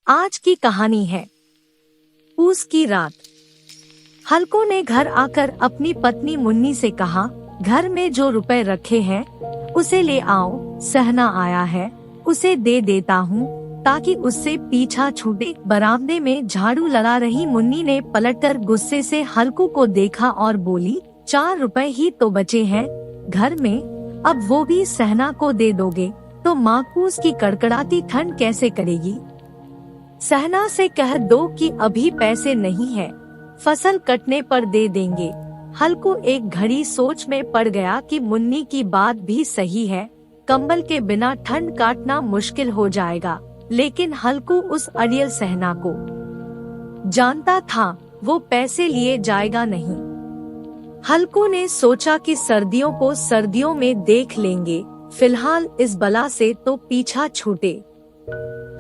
आज की कहानी है पूस की रात। हल्को ने घर आकर अपनी पत्नी मुन्नी से कहा, घर में जो रुपए रखे हैं उसे ले आओ, सहना आया है उसे दे देता हूँ ताकि उससे पीछा छूटे। बरामदे में झाड़ू लगा रही मुन्नी ने पलटकर गुस्से से हल्को को देखा और बोली, 4 रुपए ही तो बचे हैं घर में, अब वो भी सहना को दे दोगे तो माकूस की कड़कड़ाती ठंड कैसे करेगी। सहना से कह दो कि अभी पैसे नहीं है, फसल कटने पर दे देंगे। हल्को एक घड़ी सोच में पड़ गया कि मुन्नी की बात भी सही है, कंबल के बिना ठंड काटना मुश्किल हो जाएगा। लेकिन हल्को उस अड़ियल सहना को जानता था, वो पैसे लिए जाएगा नहीं। हल्को ने सोचा कि सर्दियों को सर्दियों में देख लेंगे, फिलहाल इस बला से तो पीछा छूटे।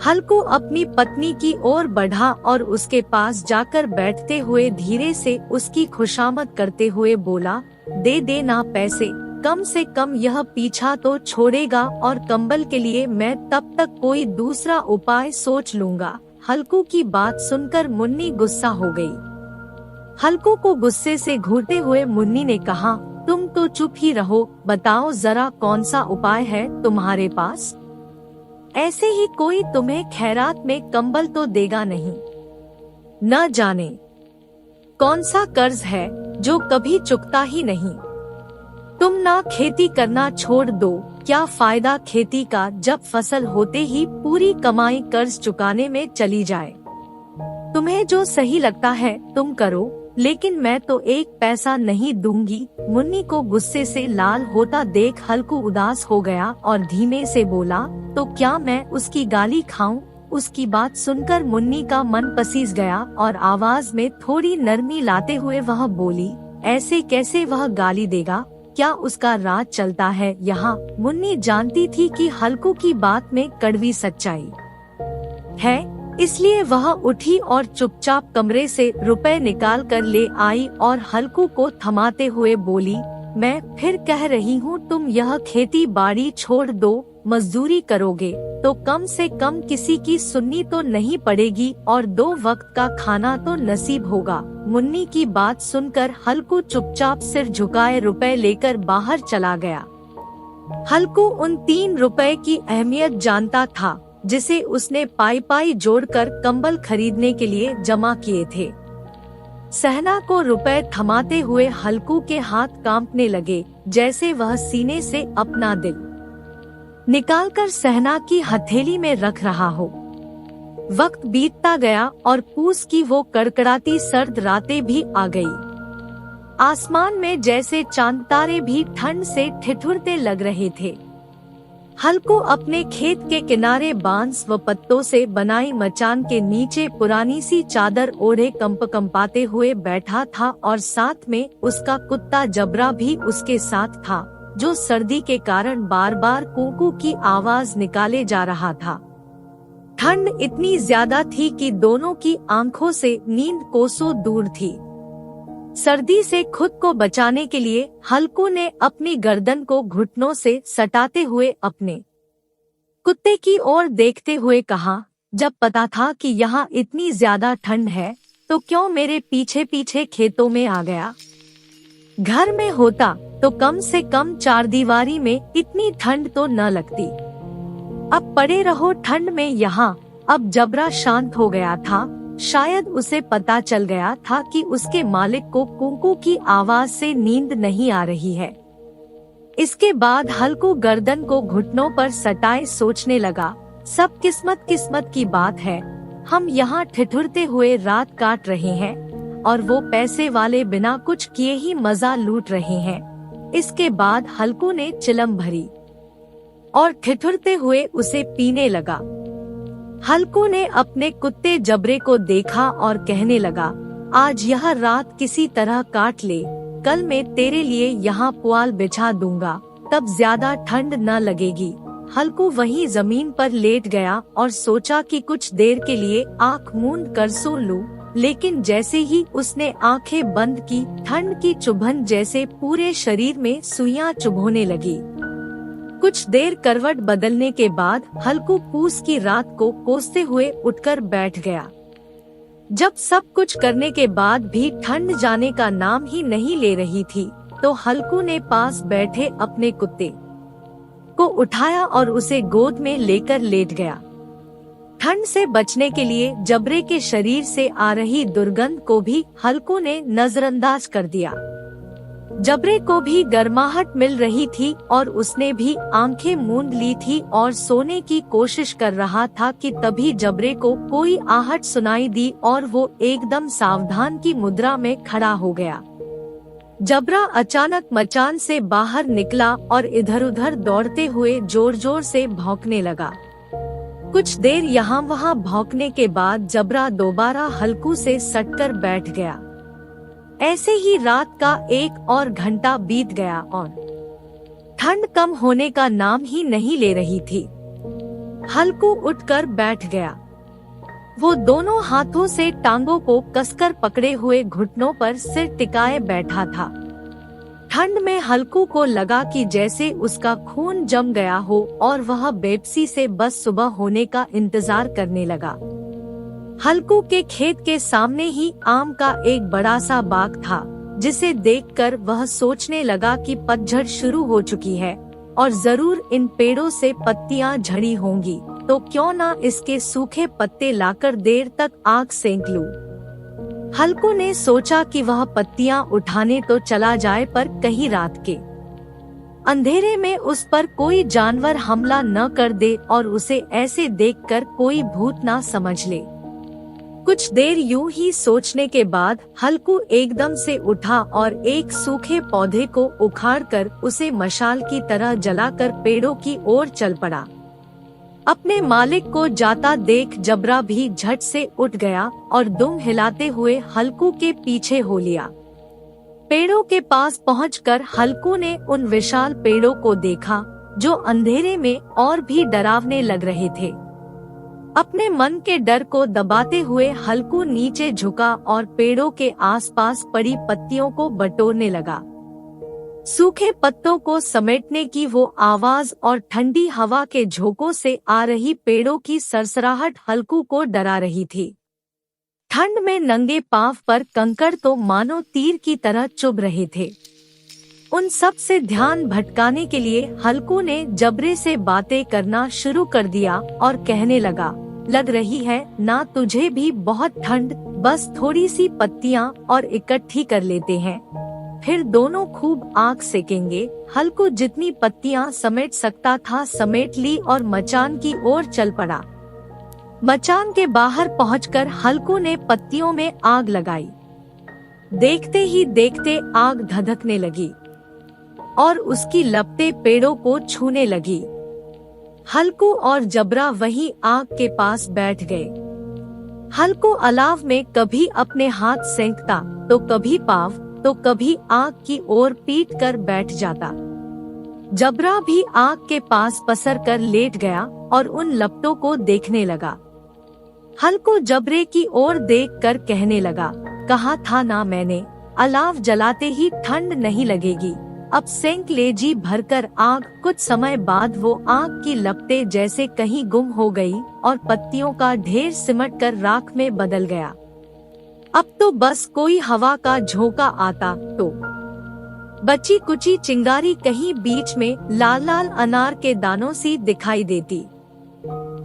हल्को अपनी पत्नी की ओर बढ़ा और उसके पास जाकर बैठते हुए धीरे से उसकी खुशामद करते हुए बोला, दे देना पैसे, कम से कम यह पीछा तो छोड़ेगा और कंबल के लिए मैं तब तक कोई दूसरा उपाय सोच लूंगा। हल्को की बात सुनकर मुन्नी गुस्सा हो गई। हल्को को गुस्से से घूरते हुए मुन्नी ने कहा, तुम तो चुप ही रहो, बताओ जरा कौन सा उपाय है तुम्हारे पास। ऐसे ही कोई तुम्हें खैरात में कंबल तो देगा नहीं। न जाने कौन सा कर्ज है जो कभी चुकता ही नहीं। तुम ना खेती करना छोड़ दो, क्या फायदा खेती का जब फसल होते ही पूरी कमाई कर्ज चुकाने में चली जाए। तुम्हें जो सही लगता है तुम करो, लेकिन मैं तो एक पैसा नहीं दूंगी। मुन्नी को गुस्से से लाल होता देख हल्को उदास हो गया और धीमे से बोला, तो क्या मैं उसकी गाली खाऊं। उसकी बात सुनकर मुन्नी का मन पसीज गया और आवाज में थोड़ी नरमी लाते हुए वह बोली, ऐसे कैसे वह गाली देगा, क्या उसका राज चलता है यहाँ। मुन्नी जानती थी कि हल्को की बात में कड़वी सच्चाई है, इसलिए वह उठी और चुपचाप कमरे से रुपए निकाल कर ले आई और हल्को को थमाते हुए बोली, मैं फिर कह रही हूँ तुम यह खेती बाड़ी छोड़ दो, मजदूरी करोगे तो कम से कम किसी की सुननी तो नहीं पड़ेगी और 2 वक्त का खाना तो नसीब होगा। मुन्नी की बात सुनकर हल्को चुपचाप सिर झुकाए रुपए लेकर बाहर चला गया। हल्को उन 3 रुपए की अहमियत जानता था जिसे उसने पाई पाई जोड़कर कंबल खरीदने के लिए जमा किए थे। सहना को रुपए थमाते हुए हल्को के हाथ कांपने लगे, जैसे वह सीने से अपना दिल निकालकर सहना की हथेली में रख रहा हो। वक्त बीतता गया और पूस की वो कड़कड़ाती सर्द रातें भी आ गई। आसमान में जैसे चांद तारे भी ठंड से ठिठुरते लग रहे थे। हल्को अपने खेत के किनारे बांस व पत्तों से बनाई मचान के नीचे पुरानी सी चादर ओढ़े कंपाते हुए बैठा था और साथ में उसका कुत्ता जबरा भी उसके साथ था, जो सर्दी के कारण बार बार कूकू की आवाज निकाले जा रहा था। ठंड इतनी ज्यादा थी कि दोनों की आंखों से नींद कोसों दूर थी। सर्दी से खुद को बचाने के लिए हल्को ने अपनी गर्दन को घुटनों से सटाते हुए अपने कुत्ते की ओर देखते हुए कहा, जब पता था कि यहाँ इतनी ज्यादा ठंड है तो क्यों मेरे पीछे पीछे खेतों में आ गया। घर में होता तो कम से कम 4 दीवारी में इतनी ठंड तो न लगती। अब पड़े रहो ठंड में यहाँ। अब जबरा शांत हो गया था, शायद उसे पता चल गया था कि उसके मालिक को कुकू की आवाज से नींद नहीं आ रही है। इसके बाद हल्को गर्दन को घुटनों पर सटाए सोचने लगा, सब किस्मत की बात है। हम यहाँ ठिठुरते हुए रात काट रहे हैं और वो पैसे वाले बिना कुछ किए ही मजा लूट रहे हैं। इसके बाद हल्को ने चिलम भरी और ठिठुरते हुए उसे पीने लगा। हल्को ने अपने कुत्ते जबरे को देखा और कहने लगा, आज यह रात किसी तरह काट ले, कल मैं तेरे लिए यहाँ पुआल बिछा दूंगा, तब ज्यादा ठंड न लगेगी। हल्को वहीं जमीन पर लेट गया और सोचा कि कुछ देर के लिए आँख मूंद कर सो लूं, लेकिन जैसे ही उसने आंखें बंद की, ठंड की चुभन जैसे पूरे शरीर में सुइयां चुभोने लगी। कुछ देर करवट बदलने के बाद हल्कू पूस की रात को कोसते हुए उठकर बैठ गया। जब सब कुछ करने के बाद भी ठंड जाने का नाम ही नहीं ले रही थी, तो हल्कू ने पास बैठे अपने कुत्ते को उठाया और उसे गोद में लेकर लेट गया। ठंड से बचने के लिए जबरे के शरीर से आ रही दुर्गंध को भी हल्कू ने नजरअंदाज कर दिया। जबरे को भी गर्माहट मिल रही थी और उसने भी आंखें मूंद ली थी और सोने की कोशिश कर रहा था कि तभी जबरे को कोई आहट सुनाई दी और वो एकदम सावधान की मुद्रा में खड़ा हो गया। जबरा अचानक मचान से बाहर निकला और इधर उधर दौड़ते हुए जोर जोर से भौंकने लगा। कुछ देर यहाँ वहाँ भौंकने के बाद जबरा दोबारा हल्कू से सटकर बैठ गया। ऐसे ही रात का 1 और घंटा बीत गया और ठंड कम होने का नाम ही नहीं ले रही थी। हल्कू उठकर बैठ गया। वो दोनों हाथों से टांगों को कसकर पकड़े हुए घुटनों पर सिर टिकाए बैठा था। ठंड में हल्कू को लगा कि जैसे उसका खून जम गया हो और वह बेबसी से बस सुबह होने का इंतजार करने लगा। हल्कू के खेत के सामने ही आम का एक बड़ा सा बाग था, जिसे देखकर वह सोचने लगा कि पतझड़ शुरू हो चुकी है और जरूर इन पेड़ों से पत्तियां झड़ी होंगी, तो क्यों ना इसके सूखे पत्ते लाकर देर तक आग सेंक लूं। हल्कू ने सोचा कि वह पत्तियां उठाने तो चला जाए, पर कहीं रात के अंधेरे में उस पर कोई जानवर हमला न कर दे और उसे ऐसे देखकर कोई भूत ना समझ ले। कुछ देर यूं ही सोचने के बाद हल्कू एकदम से उठा और एक सूखे पौधे को उखाड़कर उसे मशाल की तरह जलाकर पेड़ों की ओर चल पड़ा। अपने मालिक को जाता देख जबरा भी झट से उठ गया और दुम हिलाते हुए हल्कू के पीछे हो लिया। पेड़ों के पास पहुंचकर हल्कू ने उन विशाल पेड़ों को देखा जो अंधेरे में और भी डरावने लग रहे थे। अपने मन के डर को दबाते हुए हल्कू नीचे झुका और पेड़ों के आसपास पड़ी पत्तियों को बटोरने लगा। सूखे पत्तों को समेटने की वो आवाज और ठंडी हवा के झोंकों से आ रही पेड़ों की सरसराहट हल्कू को डरा रही थी। ठंड में नंगे पांव पर कंकड़ तो मानो तीर की तरह चुभ रहे थे। उन सब से ध्यान भटकाने के लिए हल्कू ने जबरे से बातें करना शुरू कर दिया और कहने लगा, लग रही है ना तुझे भी बहुत ठंड, बस थोड़ी सी पत्तियां और इकट्ठी कर लेते हैं, फिर दोनों खूब आग सेकेंगे। हल्कू जितनी पत्तियां समेट सकता था समेट ली और मचान की ओर चल पड़ा। मचान के बाहर पहुंचकर हल्कू ने पत्तियों में आग लगाई। देखते ही देखते आग धधकने लगी और उसकी लपटें पेड़ों को छूने लगी। हल्कू और जबरा वहीं आग के पास बैठ गए। हल्कू अलाव में कभी अपने हाथ सेंकता, तो कभी पाँव, तो कभी आग की ओर पीट कर बैठ जाता। जबरा भी आग के पास पसर कर लेट गया और उन लपटों को देखने लगा। हल्कू जबरे की ओर देखकर कहने लगा, कहा था ना मैंने, अलाव जलाते ही ठंड नहीं लगेगी, अब सेंक ले जी भरकर आग। कुछ समय बाद वो आग की लपटें जैसे कहीं गुम हो गई और पत्तियों का ढेर सिमट कर राख में बदल गया। अब तो बस कोई हवा का झोंका आता तो बची कुची चिंगारी कहीं बीच में लाल लाल अनार के दानों सी दिखाई देती।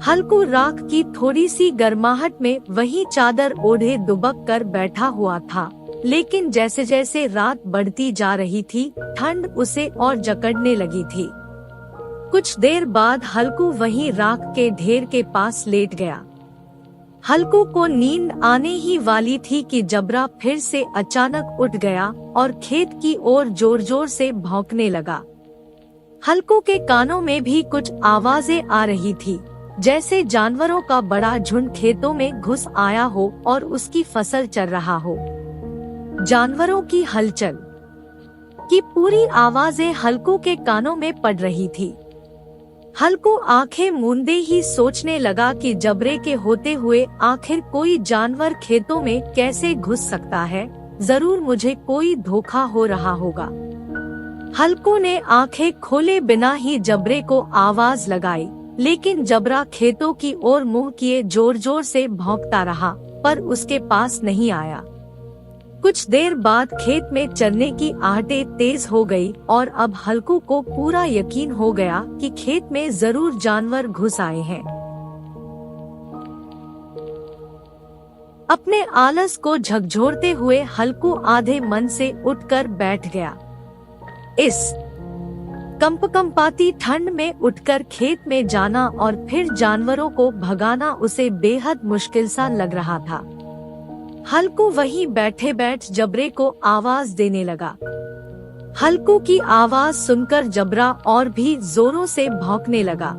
हल्कू राख की थोड़ी सी गर्माहट में वही चादर ओढ़े दुबक कर बैठा हुआ था, लेकिन जैसे जैसे रात बढ़ती जा रही थी ठंड उसे और जकड़ने लगी थी। कुछ देर बाद हल्कू वहीं राख के ढेर के पास लेट गया। हल्कू को नींद आने ही वाली थी कि जबरा फिर से अचानक उठ गया और खेत की ओर जोर जोर से भौंकने लगा। हल्कू के कानों में भी कुछ आवाजें आ रही थी, जैसे जानवरों का बड़ा झुंड खेतों में घुस आया हो और उसकी फसल चर रहा हो। जानवरों की हलचल की पूरी आवाजें हल्कू के कानों में पड़ रही थी। हल्कू आंखें मूंदे ही सोचने लगा कि जबरे के होते हुए आखिर कोई जानवर खेतों में कैसे घुस सकता है, जरूर मुझे कोई धोखा हो रहा होगा। हल्कू ने आंखें खोले बिना ही जबरे को आवाज लगाई, लेकिन जबरा खेतों की ओर मुंह किए जोर जोर से भौंकता रहा, पर उसके पास नहीं आया। कुछ देर बाद खेत में चरने की आहटें तेज हो गई और अब हल्कू को पूरा यकीन हो गया कि खेत में जरूर जानवर घुस आए हैं। अपने आलस को झकझोरते हुए हल्कू आधे मन से उठकर बैठ गया। इस कंपकंपाती ठंड में उठकर खेत में जाना और फिर जानवरों को भगाना उसे बेहद मुश्किल सा लग रहा था। हल्कू वहीं बैठे बैठ जबरे को आवाज देने लगा। हल्कू की आवाज सुनकर जबरा और भी जोरों से भौंकने लगा।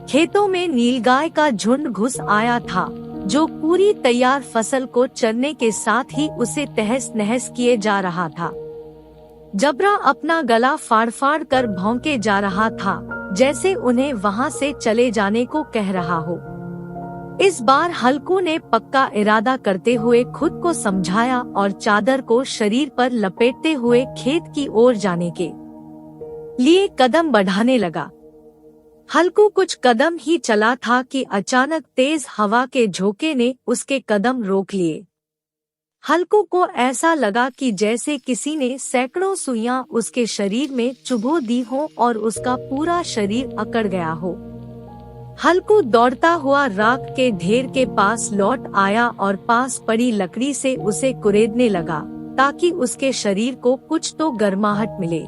खेतों में नीलगाय का झुंड घुस आया था, जो पूरी तैयार फसल को चरने के साथ ही उसे तहस नहस किए जा रहा था। जबरा अपना गला फाड़ फाड़ कर भौंके जा रहा था, जैसे उन्हें वहां से चले जाने को कह रहा हो। इस बार हल्कू ने पक्का इरादा करते हुए खुद को समझाया और चादर को शरीर पर लपेटते हुए खेत की ओर जाने के लिए कदम बढ़ाने लगा। हल्कू कुछ कदम ही चला था कि अचानक तेज हवा के झोंके ने उसके कदम रोक लिए। हल्कू को ऐसा लगा कि जैसे किसी ने सैकड़ों सुइयां उसके शरीर में चुभो दी हो और उसका पूरा शरीर अकड़ गया हो। हल्कू दौड़ता हुआ राख के ढेर के पास लौट आया और पास पड़ी लकड़ी से उसे कुरेदने लगा, ताकि उसके शरीर को कुछ तो गर्माहट मिले।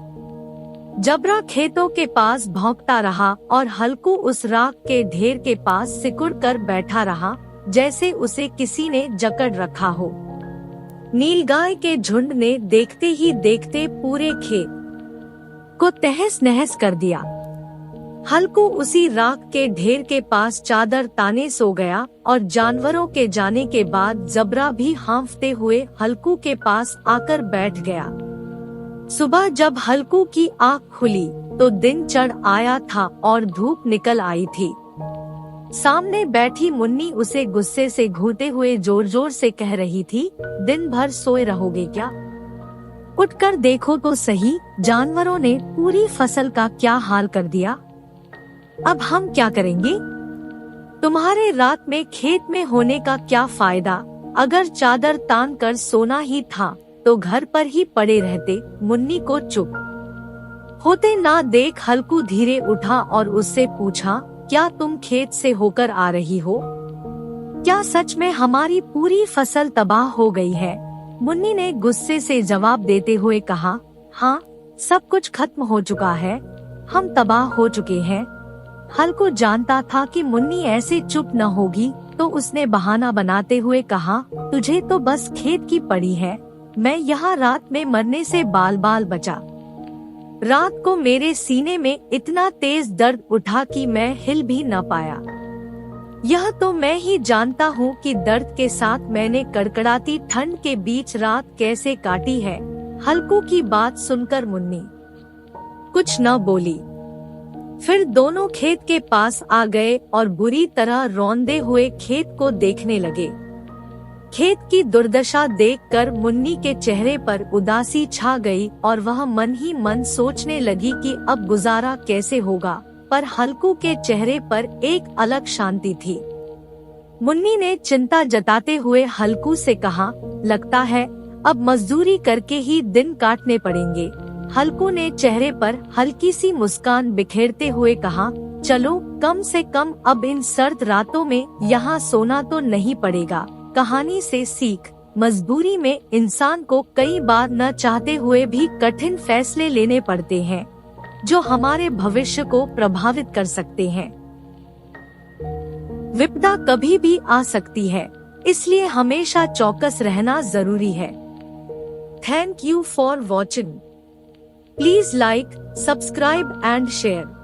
जबरा खेतों के पास भौंकता रहा और हल्कू उस राख के ढेर के पास सिकुड़ कर बैठा रहा, जैसे उसे किसी ने जकड़ रखा हो। नीलगाय के झुंड ने देखते ही देखते पूरे खेत को तहस नहस कर दिया। हल्कू उसी राख के ढेर के पास चादर ताने सो गया और जानवरों के जाने के बाद जबरा भी हांफते हुए हल्कू के पास आकर बैठ गया। सुबह जब हल्कू की आँख खुली तो दिन चढ़ आया था और धूप निकल आई थी। सामने बैठी मुन्नी उसे गुस्से से घूरते हुए जोर जोर से कह रही थी, दिन भर सोए रहोगे क्या? उठकर देखो तो सही, जानवरों ने पूरी फसल का क्या हाल कर दिया। अब हम क्या करेंगे? तुम्हारे रात में खेत में होने का क्या फायदा? अगर चादर तान कर सोना ही था तो घर पर ही पड़े रहते। मुन्नी को चुप होते ना देख हल्कू धीरे उठा और उससे पूछा, क्या तुम खेत से होकर आ रही हो? क्या सच में हमारी पूरी फसल तबाह हो गई है? मुन्नी ने गुस्से से जवाब देते हुए कहा, हाँ, सब कुछ खत्म हो चुका है, हम तबाह हो चुके हैं। हल्कू जानता था कि मुन्नी ऐसे चुप न होगी, तो उसने बहाना बनाते हुए कहा, तुझे तो बस खेत की पड़ी है, मैं यहाँ रात में मरने से बाल बाल बचा। रात को मेरे सीने में इतना तेज दर्द उठा कि मैं हिल भी न पाया। यह तो मैं ही जानता हूँ कि दर्द के साथ मैंने कड़कड़ाती ठंड के बीच रात कैसे काटी है। हल्कू की बात सुनकर मुन्नी कुछ न बोली। फिर दोनों खेत के पास आ गए और बुरी तरह रौंदे हुए खेत को देखने लगे। खेत की दुर्दशा देखकर मुन्नी के चेहरे पर उदासी छा गई और वह मन ही मन सोचने लगी कि अब गुजारा कैसे होगा, पर हल्कू के चेहरे पर एक अलग शांति थी। मुन्नी ने चिंता जताते हुए हल्कू से कहा, लगता है अब मजदूरी करके ही दिन काटने पड़ेंगे। हल्कू ने चेहरे पर हल्की सी मुस्कान बिखेरते हुए कहा, चलो कम से कम अब इन सर्द रातों में यहाँ सोना तो नहीं पड़ेगा। कहानी से सीख, मजबूरी में इंसान को कई बार न चाहते हुए भी कठिन फैसले लेने पड़ते हैं, जो हमारे भविष्य को प्रभावित कर सकते हैं। विपदा कभी भी आ सकती है, इसलिए हमेशा चौकस रहना जरूरी है। Thank you for watching. Please like, subscribe and share.